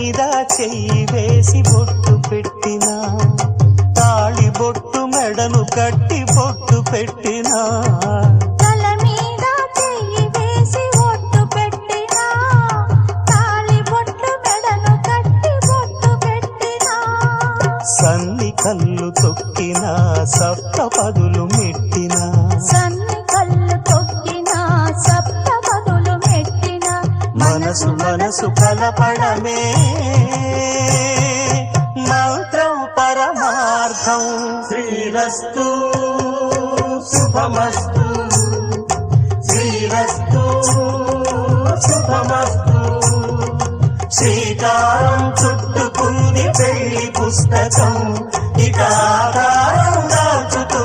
మీద చెయ్యి వేసి బొట్టు పెట్టినా, తాళి బొట్టు మెడను కట్టి బొట్టు పెట్టినా, తల మీద చెయ్యి వేసి బొట్టు పెట్టినా, తాళి బొట్టు మెడను కట్టి బొట్టు పెట్టినా, సన్ని కళ్ళు తొక్కినా సప్త పదులు మెట్టినా, సన్ని కళ్ళు తొక్కినా సప్త పదులు మెట్టినా, మనసు మనసు కలపడమే మంత్రం పరమార్థం. శ్రీరస్తు శుభమస్తు, శ్రీరస్తు శుభమస్తు. శ్రీకారం చుట్టుకుంది పెళ్లి పుస్తకం, ఇక ఆకారం దాచుతుంది